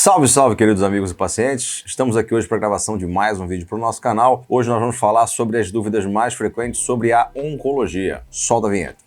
Salve, salve, queridos amigos e pacientes! Estamos aqui hoje para a gravação de mais um vídeo para o nosso canal. Hoje nós vamos falar sobre as dúvidas mais frequentes sobre a oncologia. Solta a vinheta.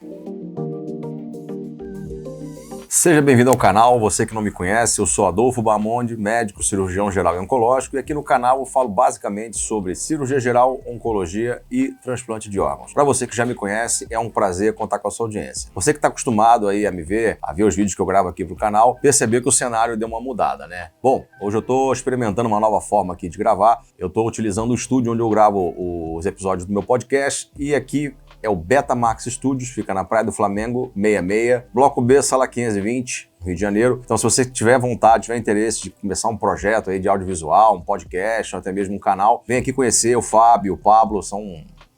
Seja bem-vindo ao canal, você que não me conhece, eu sou Adolfo Bamonde, médico, cirurgião geral e oncológico, e aqui no canal eu falo basicamente sobre cirurgia geral, oncologia e transplante de órgãos. Para você que já me conhece, é um prazer contar com a sua audiência. Você que está acostumado aí a me ver, a ver os vídeos que eu gravo aqui pro canal, percebeu que o cenário deu uma mudada, né? Bom, hoje eu estou experimentando uma nova forma aqui de gravar, eu estou utilizando o estúdio onde eu gravo os episódios do meu podcast, e aqui é o Betamax Studios, fica na Praia do Flamengo, 66, Bloco B, Sala 520, Rio de Janeiro. Então, se você tiver vontade, tiver interesse de começar um projeto aí de audiovisual, um podcast, ou até mesmo um canal, vem aqui conhecer o Fábio, o Pablo, são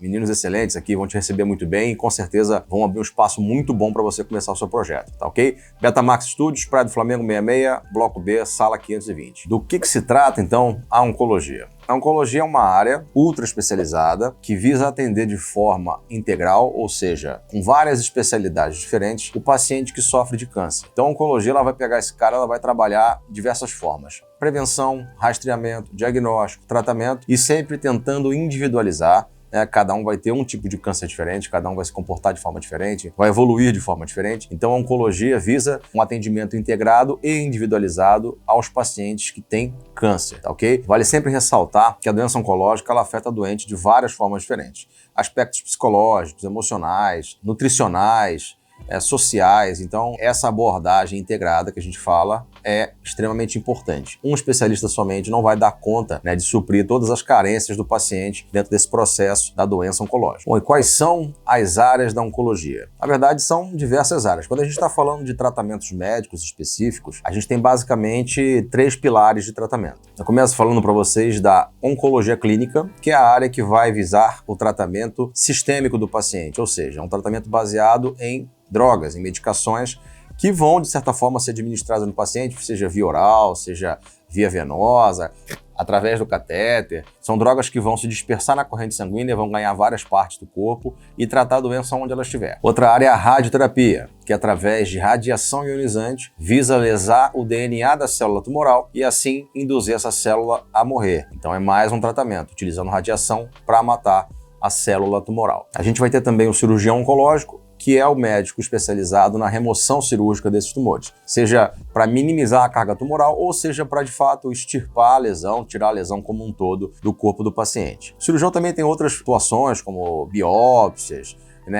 meninos excelentes aqui, vão te receber muito bem e com certeza vão abrir um espaço muito bom para você começar o seu projeto, tá ok? Betamax Studios, Praia do Flamengo 66, Bloco B, Sala 520. Do que se trata, então, a oncologia? A oncologia é uma área ultra especializada que visa atender de forma integral, ou seja, com várias especialidades diferentes, o paciente que sofre de câncer. Então a oncologia ela vai pegar esse cara, ela vai trabalhar de diversas formas. Prevenção, rastreamento, diagnóstico, tratamento e sempre tentando individualizar. Cada um vai ter um tipo de câncer diferente, cada um vai se comportar de forma diferente, vai evoluir de forma diferente. Então a oncologia visa um atendimento integrado e individualizado aos pacientes que têm câncer, tá ok? Vale sempre ressaltar que a doença oncológica ela afeta o doente de várias formas diferentes. Aspectos psicológicos, emocionais, nutricionais, sociais. Então essa abordagem integrada que a gente fala é extremamente importante. Um especialista somente não vai dar conta, de suprir todas as carências do paciente dentro desse processo da doença oncológica. Bom, e quais são as áreas da oncologia? Na verdade, são diversas áreas. Quando a gente está falando de tratamentos médicos específicos, a gente tem basicamente 3 pilares de tratamento. Eu começo falando para vocês da oncologia clínica, que é a área que vai visar o tratamento sistêmico do paciente, ou seja, um tratamento baseado em drogas, em medicações que vão, de certa forma, ser administradas no paciente, seja via oral, seja via venosa, através do catéter. São drogas que vão se dispersar na corrente sanguínea, vão ganhar várias partes do corpo e tratar a doença onde ela estiver. Outra área é a radioterapia, que através de radiação ionizante visa lesar o DNA da célula tumoral e assim induzir essa célula a morrer. Então é mais um tratamento, utilizando radiação para matar a célula tumoral. A gente vai ter também o cirurgião oncológico, que é o médico especializado na remoção cirúrgica desses tumores, seja para minimizar a carga tumoral ou seja para, de fato, extirpar a lesão, tirar a lesão como um todo do corpo do paciente. O cirurgião também tem outras situações, como biópsias,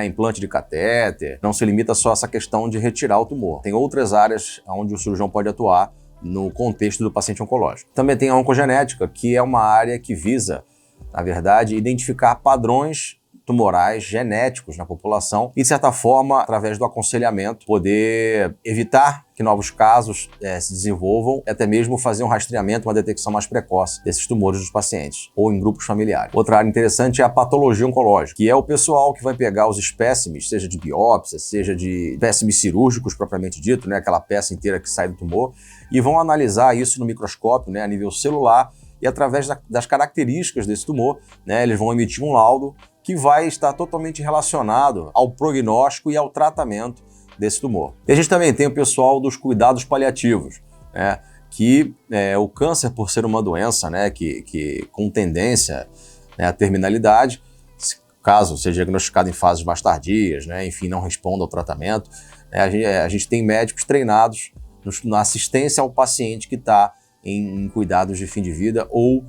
implante de catéter, não se limita só a essa questão de retirar o tumor. Tem outras áreas onde o cirurgião pode atuar no contexto do paciente oncológico. Também tem a oncogenética, que é uma área que visa, na verdade, identificar padrões tumorais genéticos na população e, de certa forma, através do aconselhamento, poder evitar que novos casos se desenvolvam e até mesmo fazer um rastreamento, uma detecção mais precoce desses tumores dos pacientes ou em grupos familiares. Outra área interessante é a patologia oncológica, que é o pessoal que vai pegar os espécimes, seja de biópsia, seja de espécimes cirúrgicos propriamente dito, aquela peça inteira que sai do tumor, e vão analisar isso no microscópio, a nível celular, e através das características desse tumor, eles vão emitir um laudo que vai estar totalmente relacionado ao prognóstico e ao tratamento desse tumor. E a gente também tem o pessoal dos cuidados paliativos, que o câncer, por ser uma doença que com tendência à terminalidade, caso seja diagnosticado em fases mais tardias, enfim, não responda ao tratamento, a gente tem médicos treinados na assistência ao paciente que está em cuidados de fim de vida ou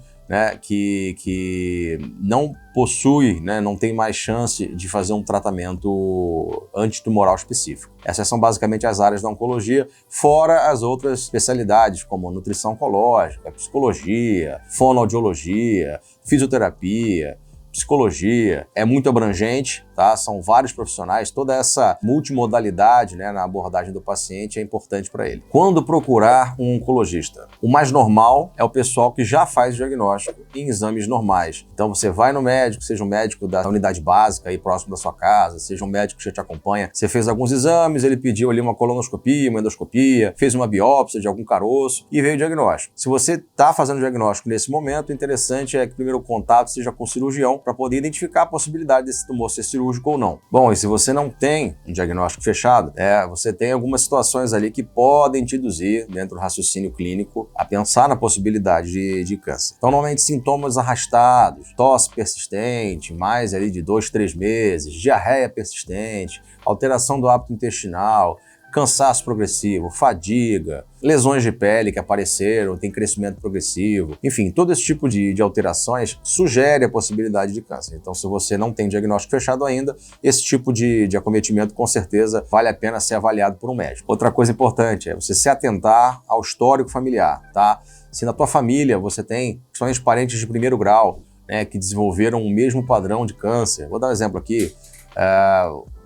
que não possui, não tem mais chance de fazer um tratamento antitumoral específico. Essas são basicamente as áreas da oncologia, fora as outras especialidades, como nutrição oncológica, psicologia, fonoaudiologia, fisioterapia, psicologia. É muito abrangente, tá? São vários profissionais, toda essa multimodalidade na abordagem do paciente é importante para ele. Quando procurar um oncologista? O mais normal é o pessoal que já faz diagnóstico em exames normais. Então você vai no médico, seja um médico da unidade básica aí próximo da sua casa, seja um médico que já te acompanha, você fez alguns exames, ele pediu ali uma colonoscopia, uma endoscopia, fez uma biópsia de algum caroço e veio o diagnóstico. Se você está fazendo o diagnóstico nesse momento, o interessante é que o primeiro contato seja com o cirurgião para poder identificar a possibilidade desse tumor ser cirúrgico cirúrgico ou não. Bom, e se você não tem um diagnóstico fechado, você tem algumas situações ali que podem te induzir, dentro do raciocínio clínico, a pensar na possibilidade de câncer. Então, normalmente, sintomas arrastados, tosse persistente, mais ali de 2, 3 meses, diarreia persistente, alteração do hábito intestinal, cansaço progressivo, fadiga, lesões de pele que apareceram, tem crescimento progressivo, enfim, todo esse tipo de alterações sugere a possibilidade de câncer. Então, se você não tem diagnóstico fechado ainda, esse tipo de acometimento, com certeza, vale a pena ser avaliado por um médico. Outra coisa importante é você se atentar ao histórico familiar, tá? Se na tua família você tem, principalmente parentes de primeiro grau, né, que desenvolveram o mesmo padrão de câncer, vou dar um exemplo aqui,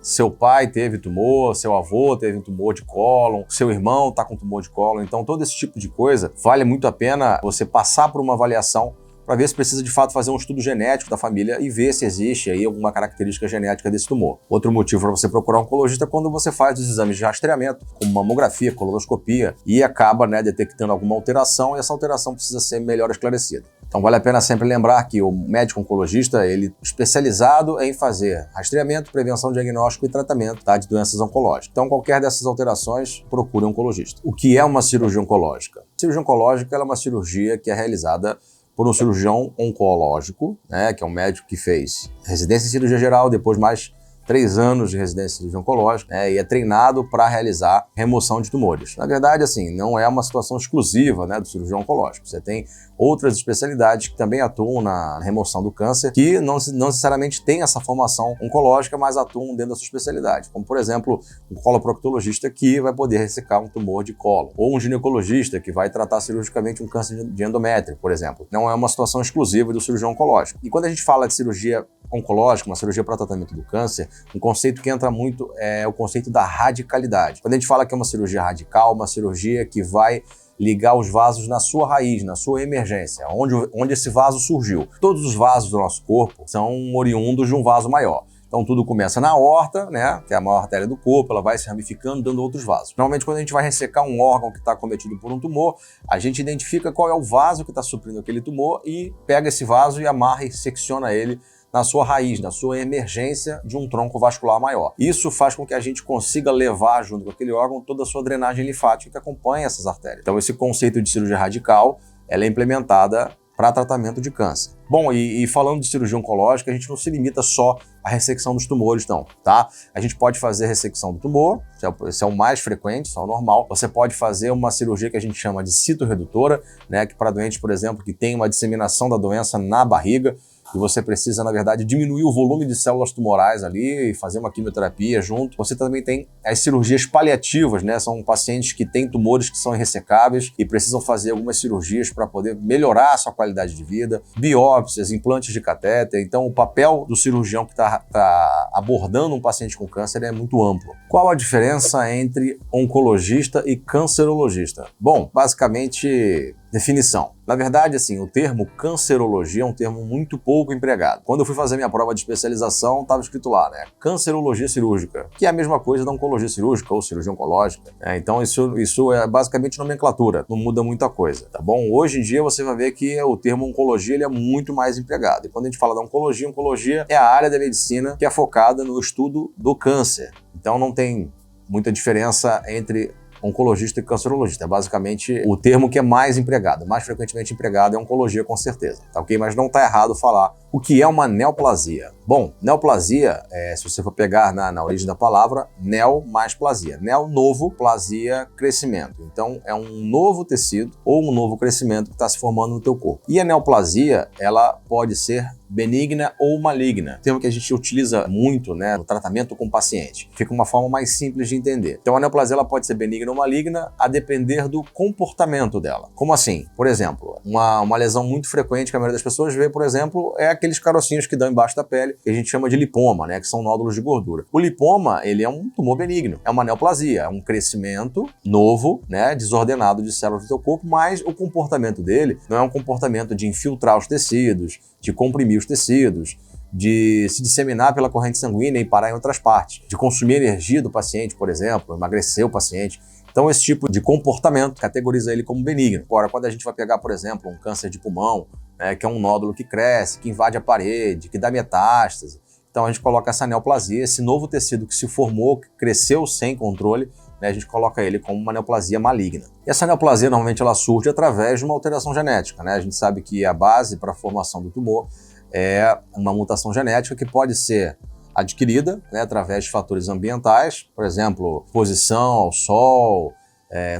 seu pai teve tumor, seu avô teve um tumor de cólon, seu irmão está com tumor de cólon, então todo esse tipo de coisa vale muito a pena você passar por uma avaliação para ver se precisa de fato fazer um estudo genético da família e ver se existe aí alguma característica genética desse tumor. Outro motivo para você procurar um oncologista é quando você faz os exames de rastreamento, como mamografia, colonoscopia, e acaba, detectando alguma alteração, e essa alteração precisa ser melhor esclarecida. Então vale a pena sempre lembrar que o médico oncologista, ele é especializado em fazer rastreamento, prevenção, diagnóstico e tratamento, de doenças oncológicas. Então qualquer dessas alterações, procure um oncologista. O que é uma cirurgia oncológica? A cirurgia oncológica é uma cirurgia que é realizada por um cirurgião oncológico, que é um médico que fez residência em cirurgia geral, depois mais 3 anos de residência em cirurgia oncológica, e é treinado para realizar remoção de tumores. Na verdade, assim, não é uma situação exclusiva, do cirurgião oncológico. Você tem outras especialidades que também atuam na remoção do câncer, que não necessariamente têm essa formação oncológica, mas atuam dentro da sua especialidade. Como, por exemplo, um coloproctologista que vai poder ressecar um tumor de cólon, ou um ginecologista que vai tratar cirurgicamente um câncer de endométrio, por exemplo. Não é uma situação exclusiva do cirurgião oncológico. E quando a gente fala de cirurgia oncológica, uma cirurgia para tratamento do câncer, um conceito que entra muito é o conceito da radicalidade. Quando a gente fala que é uma cirurgia radical, uma cirurgia que vai ligar os vasos na sua raiz, na sua emergência, onde esse vaso surgiu. Todos os vasos do nosso corpo são oriundos de um vaso maior. Então tudo começa na aorta, que é a maior artéria do corpo, ela vai se ramificando, dando outros vasos. Normalmente quando a gente vai ressecar um órgão que está acometido por um tumor, a gente identifica qual é o vaso que está suprindo aquele tumor e pega esse vaso e amarra e secciona ele na sua raiz, na sua emergência de um tronco vascular maior. Isso faz com que a gente consiga levar junto com aquele órgão toda a sua drenagem linfática que acompanha essas artérias. Então esse conceito de cirurgia radical, ela é implementada para tratamento de câncer. Bom, e falando de cirurgia oncológica, a gente não se limita só à ressecção dos tumores, não, tá? A gente pode fazer ressecção do tumor, esse é o mais frequente, isso é o normal. Você pode fazer uma cirurgia que a gente chama de citorredutora, que para doentes, por exemplo, que tem uma disseminação da doença na barriga, e você precisa, na verdade, diminuir o volume de células tumorais ali e fazer uma quimioterapia junto. Você também tem as cirurgias paliativas, São pacientes que têm tumores que são irressecáveis e precisam fazer algumas cirurgias para poder melhorar a sua qualidade de vida, biópsias, implantes de catéter. Então, o papel do cirurgião que está abordando um paciente com câncer é muito amplo. Qual a diferença entre oncologista e cancerologista? Bom, basicamente, definição. Na verdade, assim, o termo cancerologia é um termo muito pouco empregado. Quando eu fui fazer minha prova de especialização, estava escrito lá, cancerologia cirúrgica, que é a mesma coisa da oncologia cirúrgica ou cirurgia oncológica. Então, isso é basicamente nomenclatura, não muda muita coisa, tá bom? Hoje em dia, você vai ver que o termo oncologia ele é muito mais empregado. E quando a gente fala da oncologia é a área da medicina que é focada no estudo do câncer. Então, não tem muita diferença entre oncologista e cancerologista. É basicamente o termo que é mais empregado, mais frequentemente empregado é oncologia, com certeza, tá ok? Mas não tá errado falar o que é uma neoplasia. Bom, neoplasia, se você for pegar na origem da palavra, neo mais plasia. Neo, novo, plasia, crescimento. Então, é um novo tecido ou um novo crescimento que está se formando no teu corpo. E a neoplasia, ela pode ser benigna ou maligna, termo que a gente utiliza muito no tratamento com o paciente. Fica uma forma mais simples de entender. Então a neoplasia ela pode ser benigna ou maligna a depender do comportamento dela. Como assim? Por exemplo, uma lesão muito frequente que a maioria das pessoas vê, por exemplo, é aqueles carocinhos que dão embaixo da pele, que a gente chama de lipoma, que são nódulos de gordura. O lipoma, ele é um tumor benigno, é uma neoplasia, é um crescimento novo, desordenado de células do teu corpo, mas o comportamento dele não é um comportamento de infiltrar os tecidos, de comprimir os tecidos, de se disseminar pela corrente sanguínea e parar em outras partes, de consumir energia do paciente, por exemplo, emagrecer o paciente. Então, esse tipo de comportamento categoriza ele como benigno. Agora, quando a gente vai pegar, por exemplo, um câncer de pulmão, que é um nódulo que cresce, que invade a parede, que dá metástase, Então a gente coloca essa neoplasia, esse novo tecido que se formou, que cresceu sem controle, né, a gente coloca ele como uma neoplasia maligna. E essa neoplasia normalmente ela surge através de uma alteração genética, né? A gente sabe que a base para a formação do tumor é uma mutação genética que pode ser adquirida, né, através de fatores ambientais, por exemplo, exposição ao sol,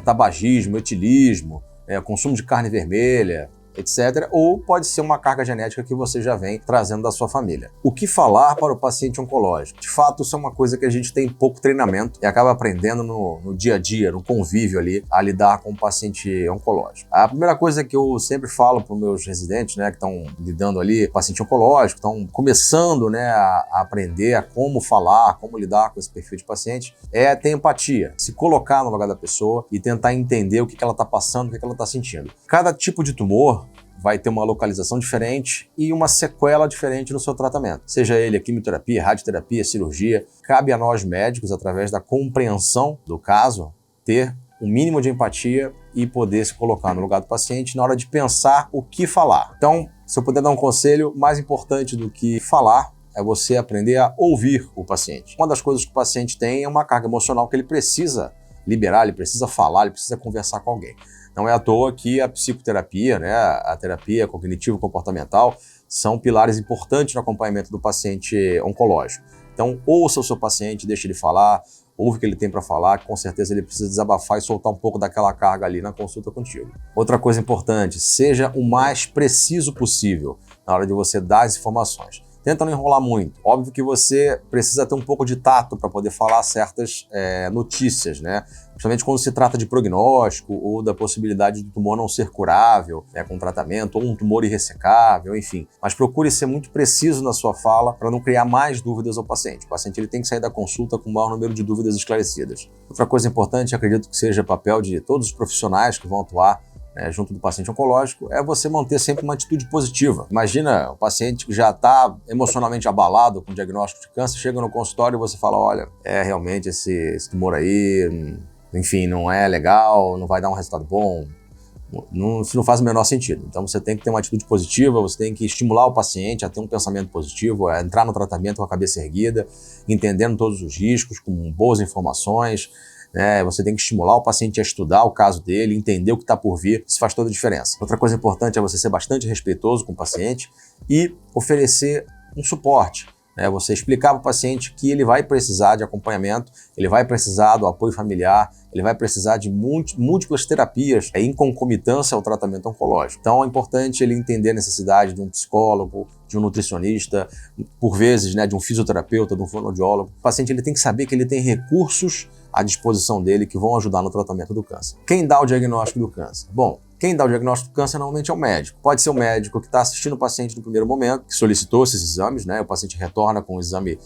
tabagismo, etilismo, consumo de carne vermelha, etc. Ou pode ser uma carga genética que você já vem trazendo da sua família. O que falar para o paciente oncológico? De fato, isso é uma coisa que a gente tem pouco treinamento e acaba aprendendo no dia a dia, no convívio ali, a lidar com o paciente oncológico. A primeira coisa que eu sempre falo para os meus residentes, né, que estão lidando ali, paciente oncológico, estão começando, né, a aprender a como falar, como lidar com esse perfil de paciente, é ter empatia, se colocar no lugar da pessoa e tentar entender o que ela está passando, o que ela está sentindo. Cada tipo de tumor vai ter uma localização diferente e uma sequela diferente no seu tratamento. Seja ele a quimioterapia, radioterapia, cirurgia, cabe a nós médicos, através da compreensão do caso, ter um mínimo de empatia e poder se colocar no lugar do paciente na hora de pensar o que falar. Então, se eu puder dar um conselho, mais importante do que falar é você aprender a ouvir o paciente. Uma das coisas que o paciente tem é uma carga emocional que ele precisa liberar, ele precisa falar, ele precisa conversar com alguém. Não é à toa que a psicoterapia, né, a terapia cognitivo-comportamental são pilares importantes no acompanhamento do paciente oncológico. Então, ouça o seu paciente, deixe ele falar, ouve o que ele tem para falar, que com certeza ele precisa desabafar e soltar um pouco daquela carga ali na consulta contigo. Outra coisa importante, seja o mais preciso possível na hora de você dar as informações. Tenta não enrolar muito. Óbvio que você precisa ter um pouco de tato para poder falar certas notícias, né? Principalmente quando se trata de prognóstico ou da possibilidade do tumor não ser curável, né, com tratamento, ou um tumor irressecável, enfim. Mas procure ser muito preciso na sua fala para não criar mais dúvidas ao paciente. O paciente ele tem que sair da consulta com o maior número de dúvidas esclarecidas. Outra coisa importante, acredito que seja papel de todos os profissionais que vão atuar junto do paciente oncológico, é você manter sempre uma atitude positiva. Imagina o paciente que já está emocionalmente abalado com o diagnóstico de câncer, chega no consultório e você fala, olha, realmente esse tumor aí, enfim, não é legal, não vai dar um resultado bom. Isso não faz o menor sentido. Então você tem que ter uma atitude positiva, você tem que estimular o paciente a ter um pensamento positivo, a entrar no tratamento com a cabeça erguida, entendendo todos os riscos, com boas informações. Você tem que estimular o paciente a estudar o caso dele, entender o que está por vir, isso faz toda a diferença. Outra coisa importante é você ser bastante respeitoso com o paciente e oferecer um suporte. Você explicar para o paciente que ele vai precisar de acompanhamento, ele vai precisar do apoio familiar, ele vai precisar de múltiplas terapias em concomitância ao tratamento oncológico. Então é importante ele entender a necessidade de um psicólogo, de um nutricionista, por vezes de um fisioterapeuta, de um fonoaudiólogo. O paciente ele tem que saber que ele tem recursos à disposição dele que vão ajudar no tratamento do câncer. Quem dá o diagnóstico do câncer? Bom, quem dá o diagnóstico do câncer normalmente é o médico. Pode ser o médico que está assistindo o paciente no primeiro momento, que solicitou esses exames, o paciente retorna com o exame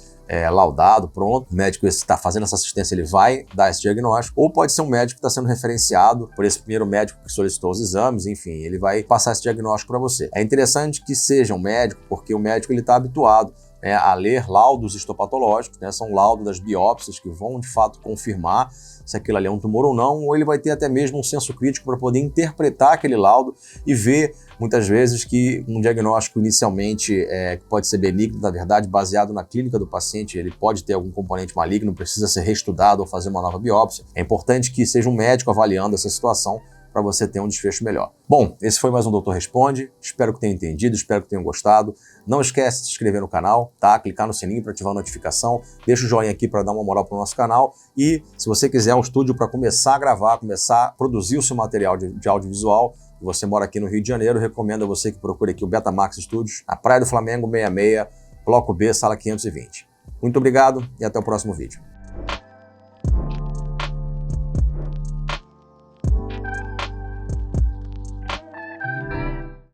laudado, pronto. O médico que está fazendo essa assistência, ele vai dar esse diagnóstico. Ou pode ser um médico que está sendo referenciado por esse primeiro médico que solicitou os exames, enfim, ele vai passar esse diagnóstico para você. É interessante que seja um médico, porque o médico ele está habituado a ler laudos histopatológicos, são laudos das biópsias que vão de fato confirmar se aquilo ali é um tumor ou não, ou ele vai ter até mesmo um senso crítico para poder interpretar aquele laudo e ver muitas vezes que um diagnóstico inicialmente que pode ser benigno, na verdade, baseado na clínica do paciente, ele pode ter algum componente maligno, precisa ser reestudado ou fazer uma nova biópsia. É importante que seja um médico avaliando essa situação para você ter um desfecho melhor. Bom, esse foi mais um Doutor Responde. Espero que tenham entendido, espero que tenham gostado. Não esquece de se inscrever no canal, tá? Clicar no sininho para ativar a notificação. Deixa o joinha aqui para dar uma moral para o nosso canal. E se você quiser um estúdio para começar a gravar, começar a produzir o seu material de audiovisual, e você mora aqui no Rio de Janeiro, recomendo a você que procure aqui o Betamax Studios, na Praia do Flamengo 66, Bloco B, Sala 520. Muito obrigado e até o próximo vídeo.